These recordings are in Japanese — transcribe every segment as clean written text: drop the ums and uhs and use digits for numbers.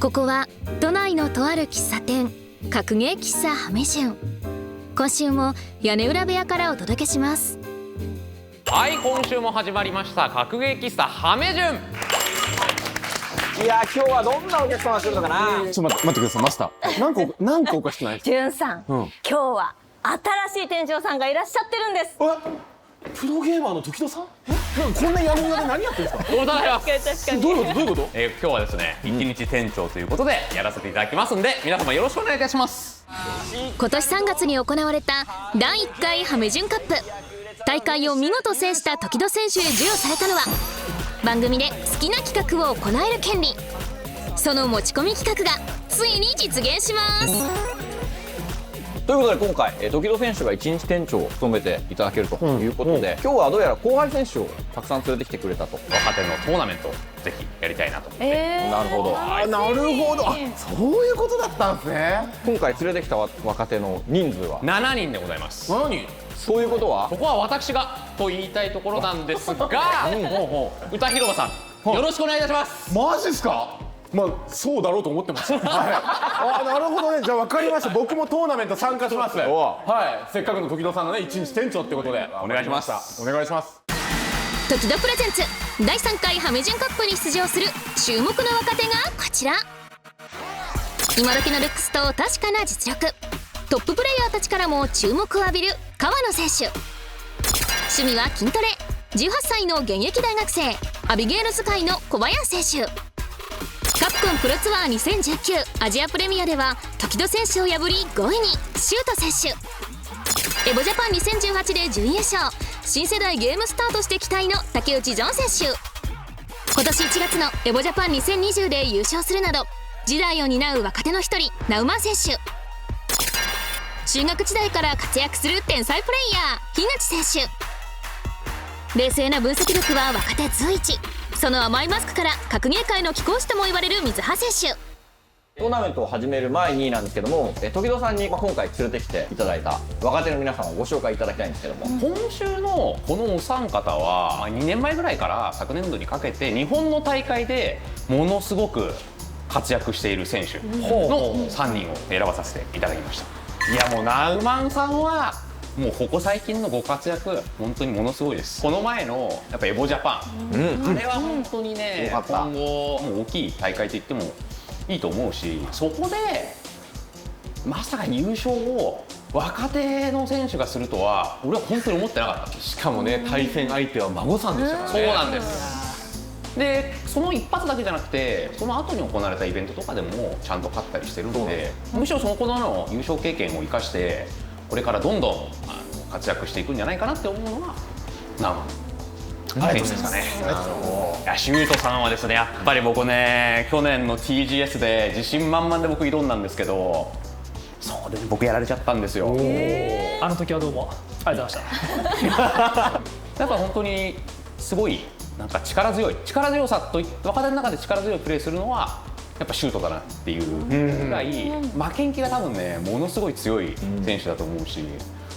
ここは都内のとある喫茶店、角芸喫茶ハメジュン。今週も屋根裏部屋からお届けします。はい、今週も始まりました角芸喫茶ハメジュン。いや今日はどんなお客様が来るのかな。ちょっと待ってください、マスター。何個おかしくないですか？じゅんさん、今日は新しい店長さんがいらっしゃってるんです。プロゲーマーの時戸さん？こんな屋根裏で何やってるんですか？おはようございます。確かに。どういうこと？今日はですね、一日店長ということでやらせていただきますんで、皆様よろしくお願いいたします。今年3月に行われた第1回ハメジュンカップ。大会を見事制した時戸選手へ授与されたのは、番組で好きな企画を行える権利。その持ち込み企画がついに実現します。ということで今回時戸選手が一日店長を務めていただけるということで、今日はどうやら後輩選手をたくさん連れてきてくれたと。若手のトーナメントをぜひやりたいなと。なるほど。なるほど。そういうことだったんですね。今回連れてきた若手の人数は7人でございます。何？そういうことはここは私がと言いたいところなんですが、歌広場さん、よろしくお願いいたします。マジですか？まあそうだろうと思ってました。はい。なるほどね。じゃあ分かりました。僕もトーナメント参加します。はい。せっかくの時戸さんのね一日店長ってことでお願いします。お願いします。時戸プレゼンツ第3回ハメジュンカップに出場する注目の若手がこちら。今時のルックスと確かな実力、トッププレイヤーたちからも注目を浴びる川野選手。趣味は筋トレ、18歳の現役大学生アビゲールズ界の小林選手。カプコンプロツアー2019アジアプレミアでは時戸選手を破り5位にシュート選手。エボジャパン2018で準優勝、新世代ゲームスターとして期待の竹内ジョン選手。今年1月のエボジャパン2020で優勝するなど時代を担う若手の一人ナウマン選手。中学時代から活躍する天才プレイヤー樋口選手。冷静な分析力は若手随一。その甘いマスクから格ゲー界の貴公子とも言われる水葉選手。トーナメントを始める前になんですけども、時戸さんに今回連れてきていただいた若手の皆さんをご紹介いただきたいんですけども、今週のこのお三方は2年前ぐらいから昨年度にかけて日本の大会でものすごく活躍している選手の3人を選ばさせていただきました。いやもうナウマンさんはもうここ最近のご活躍本当にものすごいです。この前のやっぱエボジャパン、あれは本当にね、今後もう大きい大会と言ってもいいと思うし、そこでまさか優勝を若手の選手がするとは俺は本当に思ってなかった。しかもね、対戦相手は孫さんでしたからね。そうなんです。でその一発だけじゃなくてその後に行われたイベントとかでもちゃんと勝ったりしてるので、むしろその頃の優勝経験を生かしてこれからどんどん活躍していくんじゃないかなって思うのはナウマン選手ですかね。いやシュートさんはですね、やっぱり僕ね去年の TGS で自信満々で僕挑んだんですけど、そうで僕やられちゃったんですよ。あの時はどうもありがとうございました。やっぱ本当にすごいなんか力強さと若手の中で力強いプレーするのはやっぱシュートだなっていうぐらい負けん気が多分ねものすごい強い選手だと思うし、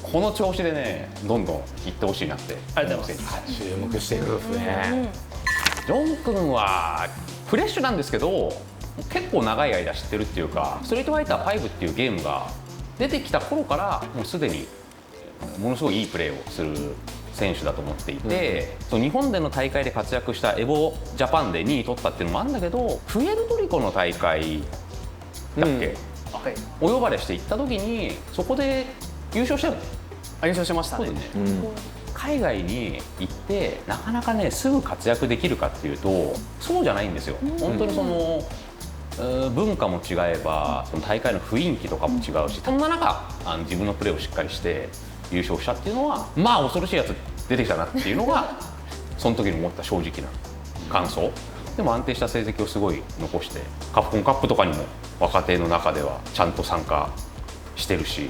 この調子でねどんどんいってほしいなってありがとうございます。注目しているんですね。ジョン君はフレッシュなんですけど結構長い間知ってるっていうか、ストリートファイター5っていうゲームが出てきた頃からもうすでにものすごいいいプレーをする選手だと思っていて、日本での大会で活躍したエボジャパンで2位取ったっていうのもあるんだけど、プエルトリコの大会だっけ、お呼ばれして行った時にそこで優勝したよね。優勝しました。そうだよね。海外に行ってなかなかねすぐ活躍できるかっていうとそうじゃないんですよ。本当にその文化も違えばその大会の雰囲気とかも違うし、そんな中自分のプレーをしっかりして優勝したっていうのはまあ恐ろしいやつ出てきたなっていうのがその時に思った正直な感想。でも安定した成績をすごい残してカプコンカップとかにも若手の中ではちゃんと参加してるし、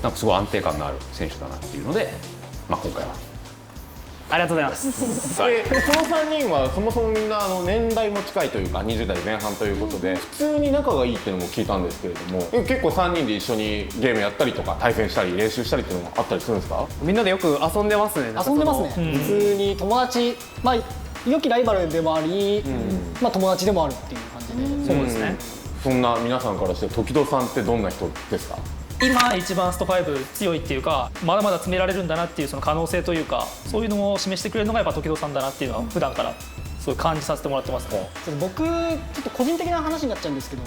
なんかすごい安定感のある選手だなっていうので、まあ、今回はありがとうございます。その3人はそもそもみんな年代も近いというか20代前半ということで普通に仲がいいっていうのも聞いたんですけれども、結構3人で一緒にゲームやったりとか対戦したり練習したりっていうのもあったりするんですか？みんなでよく遊んでますね。遊んでますね。普通に友達、まあ良きライバルでもあり、まあ友達でもあるっていう感じで。そうですね。そんな皆さんからして時戸さんってどんな人ですか？今一番スト5強いっていうか、まだまだ詰められるんだなっていうその可能性というか、そういうのを示してくれるのがやっぱ時戸さんだなっていうのは普段からすごい感じさせてもらってますね。僕ちょっと個人的な話になっちゃうんですけど、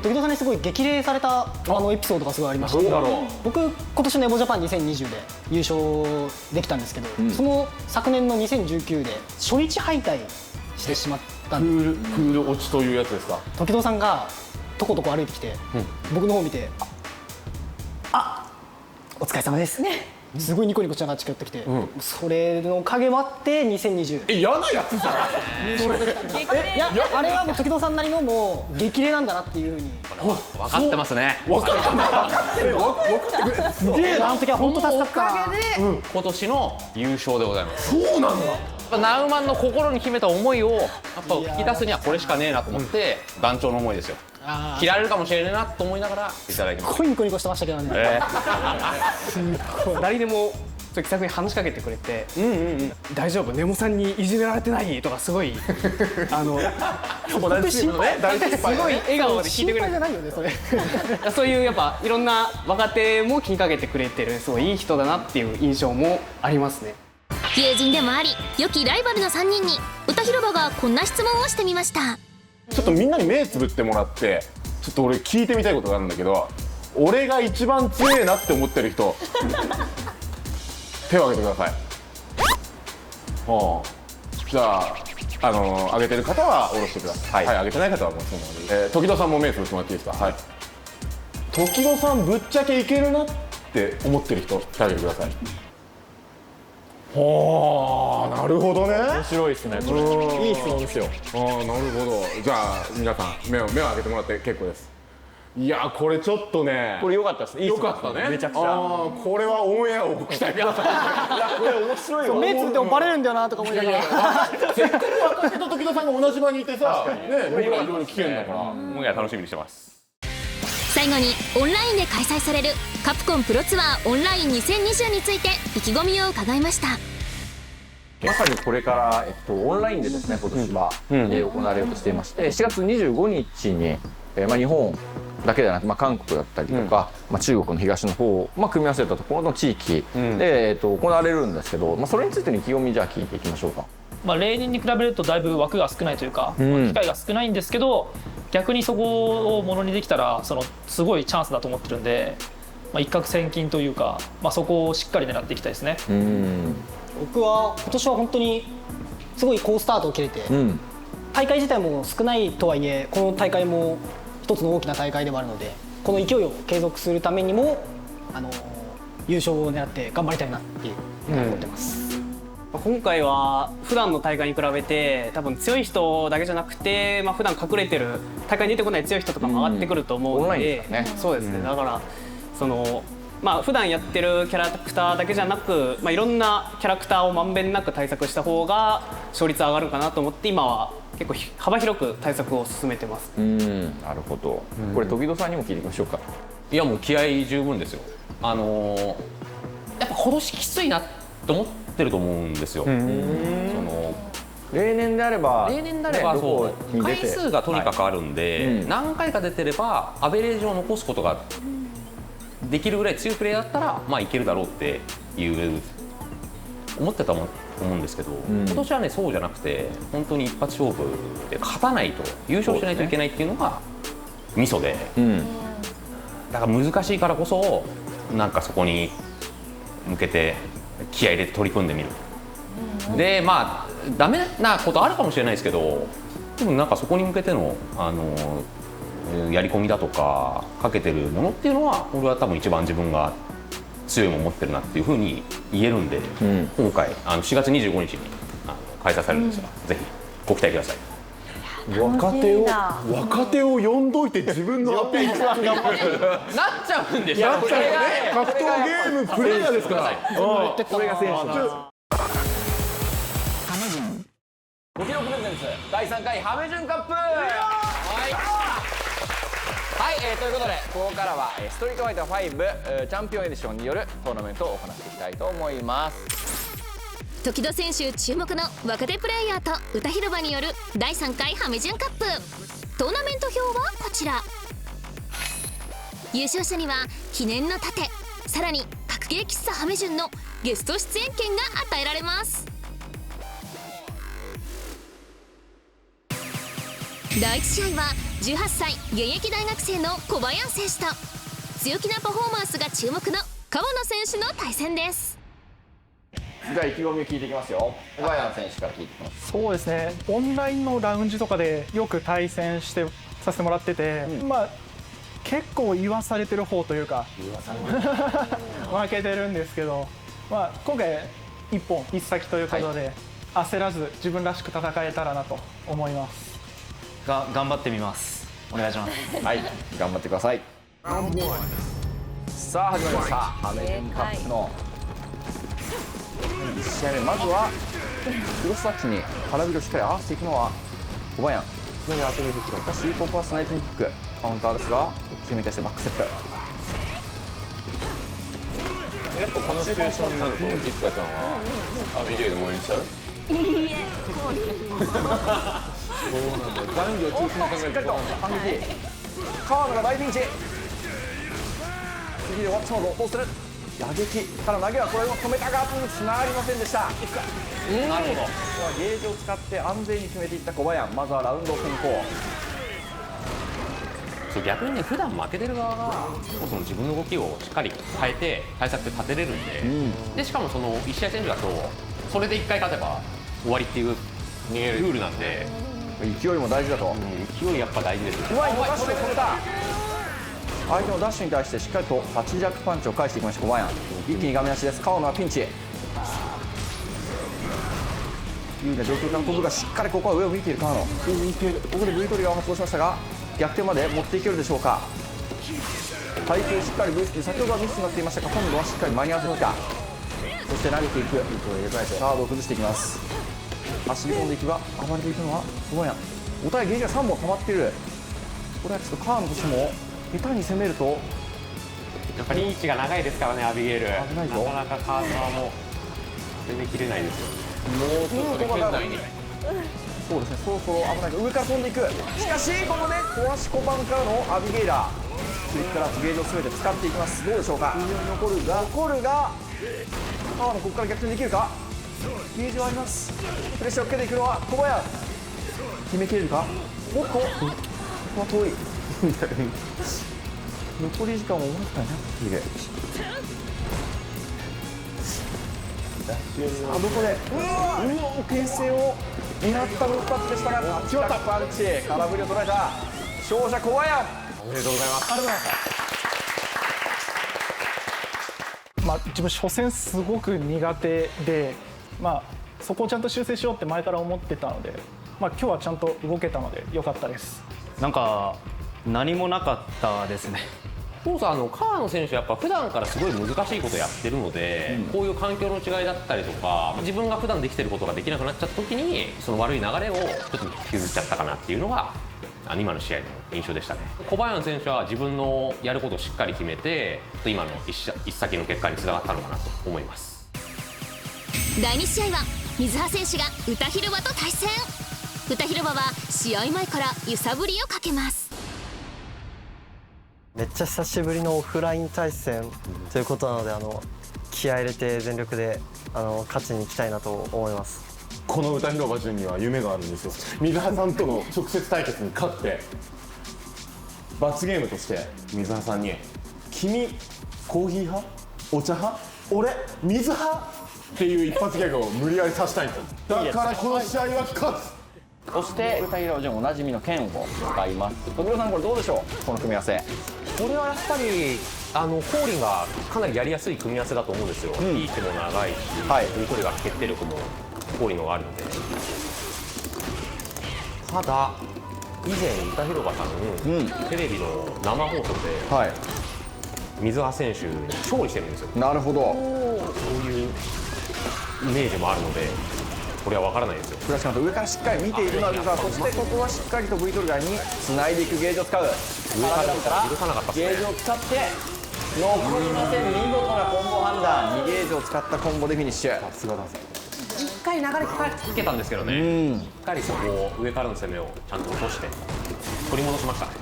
時戸さんにすごい激励されたエピソードがすごいありまして、僕今年のエボジャパン2020で優勝できたんですけど、その昨年の2019で初日敗退してしまったクんでール落ちというやつですか？時戸さんがとことこ歩いてきて、僕の方を見てお疲れ様ですね、すごいニコニコしながら近寄ってきて、それのおかげもあって2020嫌なやつじゃないいやあれはもう時戸さんなりのもう激励なんだなっていうふうに分かってますね。分かったんだすげえな。あの時は本当助かったな。今年の優勝でございます。そうなんだ。ナウマンの心に秘めた思いをやっぱ引き出すにはこれしかねえなと思って、団長の思いですよ。切られるかもしれないなと思いながらいただきます。すごいニコニコしてましたけどね、誰にも気さくに話しかけてくれて「大丈夫ネモさんにいじめられてない?」とかすごい友達チームのね大先輩すごい笑顔で聞いてくれて心配じゃないよねそれそういうやっぱいろんな若手も気にかけてくれてるすごいいい人だなっていう印象もありますね。友人でもあり良きライバルの3人に歌広場がこんな質問をしてみました。ちょっとみんなに目つぶってもらって、ちょっと俺聞いてみたいことがあるんだけど、俺が一番強いなって思ってる人手を挙げてください。じゃあ挙げてる方は下ろしてください。はい、挙げてない方はもうそのままで。時戸さんも目つぶってもらっていいですか？はい。時戸さんぶっちゃけいけるなって思ってる人手を挙げてください。はあ、なるほどね。面白いですねこれ。いい質問ですよ。ああ、なるほど。じゃあ皆さん目を開けてもらって結構です。いやこれちょっとね。これ良かったです。いいよ質問かったね。めちゃくちゃ。ああ、これはオンエアをご期待ください。いやこれ面白いよ。目つぶってもバレるんだよなとか思いながらせっかく若手と時戸さんが同じ場にいてさ、ね、僕らいろいろ聞けるんだから。オンエア楽しみにしてます。最後にオンラインで開催されるカプコンプロツアーオンライン2020について意気込みを伺いました。まさにこれから、オンラインでですね今年は、行われようとしていまして、7月25日に、日本だけではなく、韓国だったりとか、中国の東の方を、組み合わせたところの地域で、行われるんですけど、それについての意気込みじゃあ聞いていきましょうか。例年に比べるとだいぶ枠が少ないというか、機会が少ないんですけど、逆にそこをものにできたらすごいチャンスだと思ってるんで、一攫千金というか、そこをしっかり狙っていきたいですね。僕は今年は本当にすごい好スタートを切れて、大会自体も少ないとはいえこの大会も一つの大きな大会でもあるので、この勢いを継続するためにも優勝を狙って頑張りたいなっていう思ってます。今回は普段の大会に比べて多分強い人だけじゃなくて、普段隠れてる大会に出てこない強い人とかも上がってくると思うので、そうですね。だから普段やってるキャラクターだけじゃなく、いろんなキャラクターをまんべんなく対策した方が勝率上がるかなと思って、今は結構幅広く対策を進めてます。なるほど。これ時戸さんにも聞いてみましょうか。いやもう気合十分ですよ。やっぱ今年きついなと思ってると思うんですよ。例年であればそう回数がとにかくあるんで、何回か出てればアベレージを残すことができるぐらい強いプレーだったらいけるだろうっていう思ってたと思うんですけど、今年はねそうじゃなくて本当に一発勝負で勝たないと優勝しないといけないっていうのがミソで、だから難しいからこそなんかそこに向けて気合い入れて取り組んでみる。でダメなことあるかもしれないですけど、でもなんかそこに向けてのやり込みだとかかけてるものっていうのは俺は多分一番自分が強いもの持ってるなっていうふうに言えるんで、今回4月25日に開催されるんですが、ぜひご期待ください。若手を呼んどいて自分のアピールなっちゃうんですよ。格闘ゲームプレイヤーですから。これが選手なんです。時戸プレゼンツ第3回ハメジュンカップ。ということでここからはストリートファイター5チャンピオンエディションによるトーナメントを行っていきたいと思います。時戸選手注目の若手プレイヤーと歌広場による第3回ハメジュンカップ。トーナメント表はこちら。優勝者には記念の盾、さらに格ゲー喫茶ハメ順のゲスト出演権が与えられます。第1試合は18歳現役大学生の小林選手と強気なパフォーマンスが注目の川野選手の対戦です。じゃあ意気込みを聞いていきますよ。小林選手から聞いていきます。そうですね、オンラインのラウンジとかでよく対戦させてもらってて、まあ結構言わされてる方というか負けてるんですけど、まあ、今回一本一先ということで、焦らず自分らしく戦えたらなと思います。頑張ってみます。お願いします。はい、頑張ってください。さあ始まりましたハメ順カップの1試合目、まずはクロスタッチに腹びりをしっかり合わせていくのは小林。それで当てるフックがシートパースナイティングキック、カウンターですが決めに対してバックセット。やっぱこのシチュエーションになるといつかちゃんはビデオで応援しちゃう？いいえ、そうなんだよ。男女中心に考えると反撃、川野が大ピンチ、次で終わっちまうぞ。どうする？打撃から投げはこれを止めたがつながりませんでした。なるほど。ゲージを使って安全に決めていった小林、まずはラウンド先行。そう逆にね、普段負けてる側がその自分の動きをしっかり変えて対策って立てれるんで、でしかもその1試合戦術だとそれで1回勝てば終わりっていうルールなんで、勢いも大事だと、勢いやっぱ大事ですよ。うまいダッシュで止めた。相手のダッシュに対してしっかりと8ジャックパンチを返していきました小林。一気に画面足です。川野はピンチ、有利な状況から飛ぶがしっかりここは上を見ている川野。ここで V トリガーを発動しましたが逆転まで持っていけるでしょうか。対空しっかり V スピン、先ほどはミスになっていましたが今度はしっかり間に合わせてきた。そして投げていく、サードを崩していきます。走り込んでいけば暴れていくのは小林。お互いゲージが3本溜まっている。これはちょっと川野としても下手に攻めるとやっぱりリーチが長いですからね、アビゲール。危ないぞ。なかなか川沢も攻めきれないですよ。もうちょっと圏内に。そうですね、そろそろ危ない。上から飛んでいく。しかしここで壊し小判からのアビゲイラー。スイッチからゲージを全て使っていきます。どうでしょうか。残るが川野ここから逆転できるか。ゲージはあります。プレッシャーをかけていくのは小林。決めきれるか。おっとここは遠い残り時間も思ったよなっている。さあどこで牽制を狙ったブロックパッチでしたがタッチバックパンチ、空振りを捉えた勝者小林。おめでとうございます。ありがとうございました。自分初戦すごく苦手で、そこをちゃんと修正しようって前から思ってたので、今日はちゃんと動けたので良かったです。なんか何もなかったですね。そうさ、川野選手やっぱ普段からすごい難しいことやってるので、こういう環境の違いだったりとか自分が普段できてることができなくなっちゃった時にその悪い流れをちょっと削っちゃったかなっていうのが今の試合の印象でしたね。小林選手は自分のやることをしっかり決めて今の一先の結果につながったのかなと思います。第2試合は水葉選手が歌広場と対戦。歌広場は試合前から揺さぶりをかけます。めっちゃ久しぶりのオフライン対戦ということなので気合い入れて全力で勝ちに行きたいなと思います。この歌広場順には夢があるんですよ。水葉さんとの直接対決に勝って罰ゲームとして水葉さんに「君コーヒー派？お茶派？俺水派？」っていう一発ギャグを無理やりさせたいんですよ。だからこの試合は勝つ。そして歌広場順おなじみの剣を使います。徳弘さんこれどうでしょう、この組み合わせ。これはやっぱりコーリンがかなりやりやすい組み合わせだと思うんですよ。リーチも長いし、これが決定力もコーリングがあるので。ただ以前歌広場さん、テレビの生放送で、水葉選手に勝利してるんですよ。なるほど。そういうイメージもあるのでこれは分からないですよ。フラッシュカウント上からしっかり見ているのは水葉。そしてここはしっかりと V トリガーにつないでいくゲージを使う。上からゲージを使って残りません。見事なコンボ判断。2ゲージを使ったコンボでフィニッシュ。さすがだぜ。一回流れつけたんですけどね、しっかりそこを上からの攻めをちゃんと落として取り戻しましたね。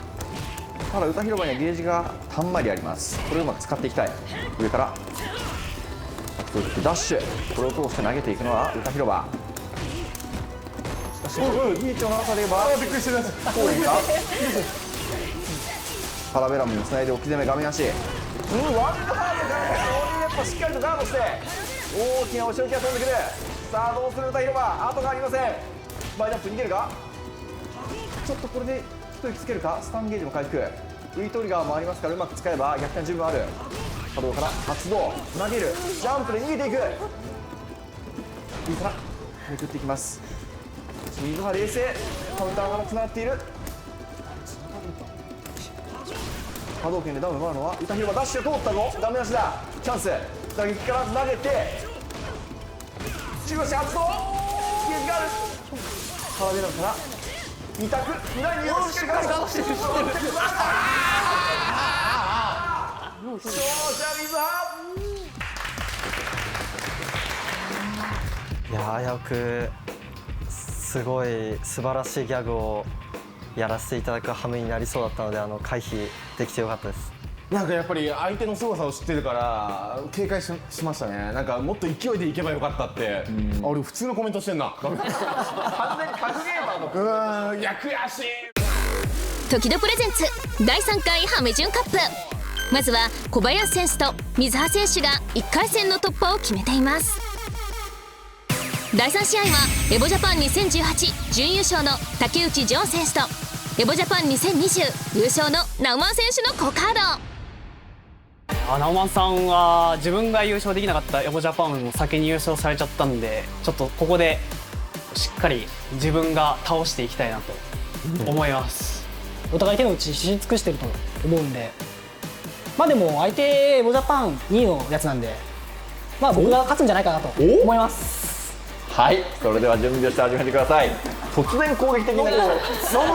ただ歌広場にはゲージがたんまりあります。これをうまく使っていきたい。上からダッシュ、これを通して投げていくのは歌広場。しかしリーチを流されればびっくりしてる。こういいかパラベラムにつないで置き攻め画面足、ワンハードからやっぱしっかりとガードして大きなお仕置きが飛んでくる。さあどうする歌広場、後がありません。バイジャンプ逃げるか、ちょっとこれで一息つけるか。スタンゲージも回復、ウィトリガーもありますからうまく使えば逆転十分ある。波動から発動、投げる、ジャンプで逃げていく。いいからめくっていきます。水は冷静、カウンターからつながっている。波動拳でダウンを奪うのは歌広場。ダッシュ通ったぞ、ダメ出しだ。チャンス、打撃から投げて中足発動、ゲージがある。パラベラムから2択、裏にしっかりガードしてる。勝者水葉。いや危うくすごい素晴らしいギャグをやらせていただく羽目になりそうだったので回避できてよかったです。なんかやっぱり相手の凄さを知ってるから警戒しましたね。なんかもっと勢いでいけばよかったって。俺普通のコメントしてんな。完全に格ゲーマーの。いや悔しい。時戸プレゼンツ第3回ハメ準カップ。まずは小林選手と水葉選手が1回戦の突破を決めています。第3試合はエボジャパン2018準優勝の竹内ジョン選手とエボジャパン2020優勝のナウマン選手の好カード。ナウマンさんは自分が優勝できなかったエボジャパンを先に優勝されちゃったんで、ちょっとここでしっかり自分が倒していきたいなと思います。お互い手の内知り尽くしてると思うんで、でも相手エボジャパン2位のやつなんで、僕が勝つんじゃないかなと思います。はい、それでは準備をして始めてください。突然攻撃的な、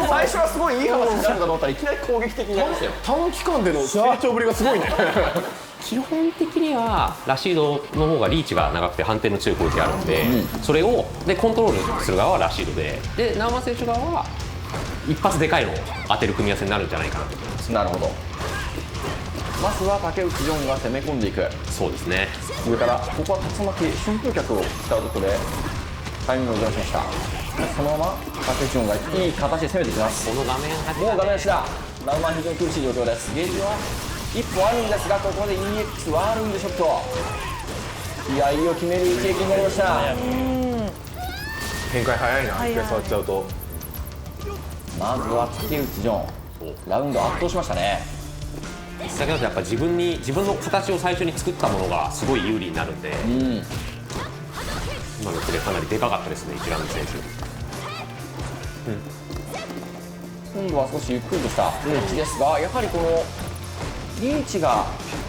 最初はすごいいい話になるかと思ったらいきなり攻撃的になりましたよ。短期間での成長ぶりがすごいね。基本的にはラシードの方がリーチが長くて反転の強い攻撃があるので、それをでコントロールする側はラシードでナウマン選手側は一発でかいのを当てる組み合わせになるんじゃないかなと思います。なるほど。まずは竹内ジョンが攻め込んでいく。そうですね。上からここは竜巻旋風脚を使うことでタイミングをずらしました。そのまま竹内ジョンがいい形で攻めていきます。この画面もう画面足だ。ナウマン非常に苦しい状況です。ゲージは1本あるんですが、ここで EX ワールングショット、いやいよ決める一撃になりました。展開早いな、一回触っちゃうと。まずは竹内ジョンラウンド圧倒しましたね。先ほどやっぱ自分の形を最初に作ったものがすごい有利になるんで、今のプレーかなりでかかったですね、1ラウンド選手。今度は少しゆっくりとした位置ですが、やはりこのリーチが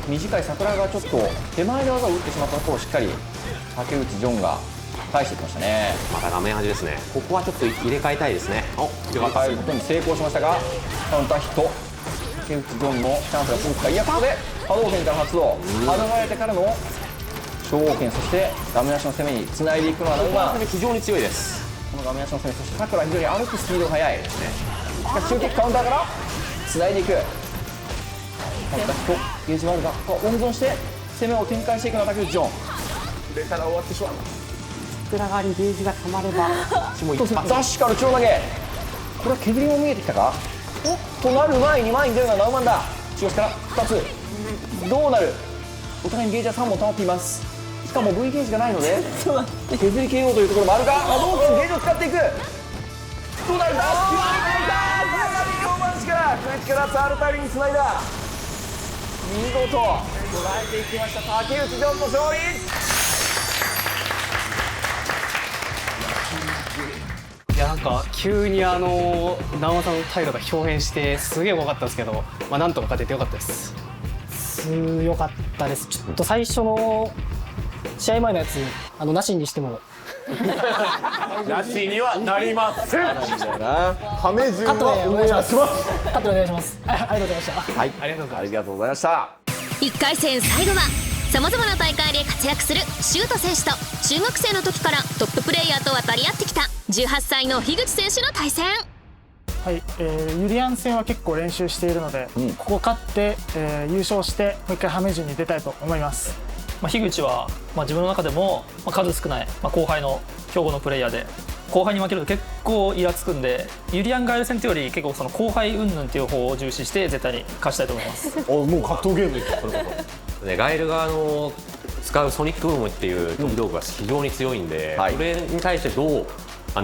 短い桜がちょっと手前で技を打ってしまったところをしっかり竹内ジョンが返してきましたね。また画面端ですね。ここはちょっと入れ替えたいですね。入れ替えることに成功しましたが、カウンターヒット。竹内ジョンのチャンスが続くか。いや、ここで波動拳から発動、離れてからの小王拳、そして画面足の攻めにつないでいくのはナウマン。非常に強いです。この画面足の攻め、そして桜は非常に歩くスピードが速いですね。しかし中キックカウンターからつないでいく。カウンターヒット、ゲージもあるが温存して攻めを展開していくのは竹内ジョン。出たら終わってしまう。桜側にゲージが溜まればダッシュから超投げ、これは削りも見えてきたか。となる前に前に出るのはナウマンだ。中足から2つ、どうなる。お互いにゲージは3本溜まっています。しかも V ゲージがないので削り切ろうというところもあるが、どうする。ゲージを使っていく。どうなる。ダッシュロマンチからクリティカルアールタイルにつないだ。見事捉えていきました。竹内ジョンの勝利。いや、なんか急にナウマンさんの態度が表変してすげえ怖かったんですけど、なんとか勝ててよかったです。強かったです。ちょっと最初の試合前のやつなしにしてもなしにはなりません。ハメ順はお願いします。カットお願いします。ありがとうございました。はい、ありがとうございました。1回戦最後はさまざまな大会で活躍するシュート選手と中学生の時からトッププレイヤーと渡り合ってきた18歳の樋口選手の対戦。はい、ユリアン戦は結構練習しているので、ここ勝って、優勝してもう一回ハメ順に出たいと思います。樋口は、自分の中でも、数少ない、後輩の強豪のプレイヤーで後輩に負けると結構イラつくんで、ユリアンガエル戦というより結構その後輩云々っていう方を重視して絶対に勝ちたいと思います。もう格闘ゲームですか、それこそ。ガエルが使うソニックブームっていう飛び道具が非常に強いんで、それに対してどう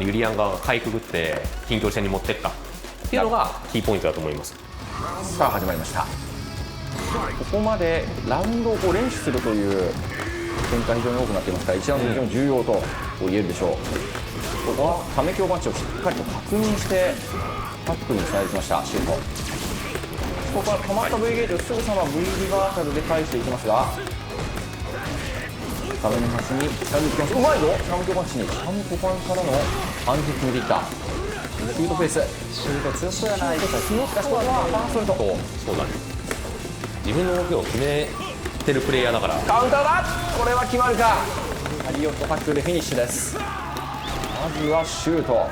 ユリアン側がかいくぐって近距離戦に持っていったっていうのがキーポイントだと思います。さあ始まりました。ここまでラウンドを連取するという展開非常に多くなっていますから、1ラウンド非常に重要と言えるでしょう。ここはため強マッチをしっかりと確認してタックルにつないできました。シュート、ここは止まった V ゲージをすぐさま V リバーサルで返していきますが、画面の端に近づいてきます。うまいぞ。ため強マッチにちゃんとファンからの反撃決めていった。シュートペース、シュート強そうやな。しかしここはファーストルト。そうだね、自分の動きを決めてるプレイヤーだから。カウンターだ。これは決まるか。ハリオットタックルでフィニッシュです。まずはシュート、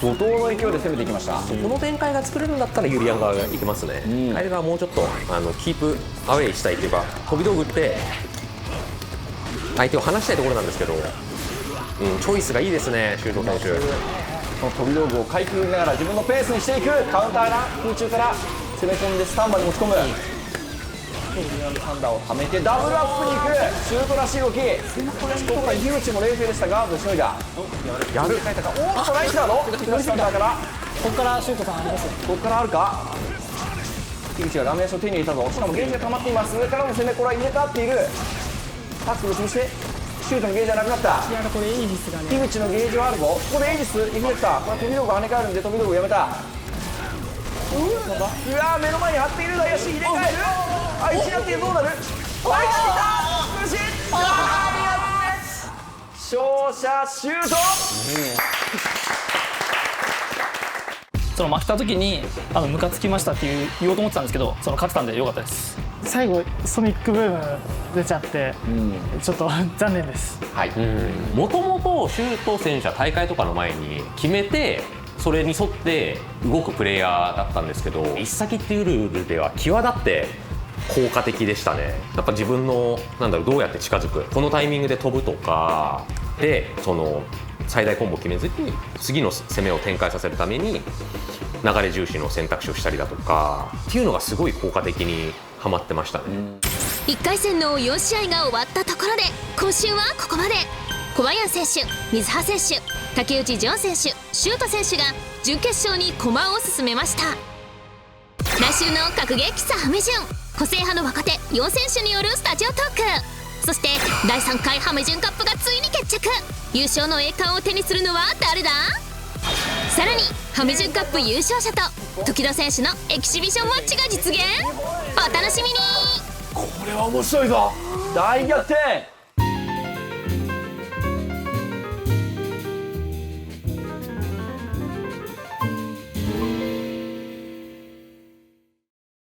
怒涛の勢いで攻めていきました。この展開が作れるんだったらユリアン側がいけますね。ガエルがもうちょっとキープアウェイしたいというか、飛び道具って相手を離したいところなんですけど、チョイスがいいですね、シュート選手。この飛び道具をかいくぐりながら自分のペースにしていく。カウンターが空中から攻め込んでスタンバーに持ち込む。サンダーをはめてダブルアップに行く。シュートらしい動き。今回樋口も冷静でした。ガードしのいだ。やる。おっとナイスだろ。東サンダーからここからシュートさんありますよ。ここからあるか。樋口がラメ足を手に入れたぞ。しかもゲージが溜まっています。上からの攻め、これは入れ替わっている。タックルを潰してシュートのゲージはなくなった。これイージスがね、樋口のゲージはあるぞ。ここでエイジスイグレクター、これ飛び道具跳ね返るんで飛び道具やめた。うわ目の前に張っている。怪しい。入れ替える。あいつやってどうなる。あいついた。苦しい。勝者シュート。その負けた時にムカつきましたって言おうと思ってたんですけど、その勝てたんで良かったです。最後ソニックブーム出ちゃって、ちょっと残念です。もともとシュート選手は大会とかの前に決めてそれに沿って動くプレイヤーだったんですけど、一先っていうルールでは際立って効果的でしたね。やっぱ自分のどうやって近づく、このタイミングで飛ぶとかでその最大コンボを決めずに次の攻めを展開させるために流れ重視の選択肢をしたりだとかっていうのがすごい効果的にはまってましたね。1回戦の4試合が終わったところで、今週はここまで。小林選手、水葉選手、竹内ジョン選手、シュート選手が準決勝に駒を進めました。来週の格ゲー喫茶ハメ順、個性派の若手4選手によるスタジオトーク、そして第3回ハメ順カップがついに決着。優勝の栄冠を手にするのは誰だ。さらにハメ順カップ優勝者と時戸選手のエキシビションマッチが実現。お楽しみに。これは面白いぞ。大逆転。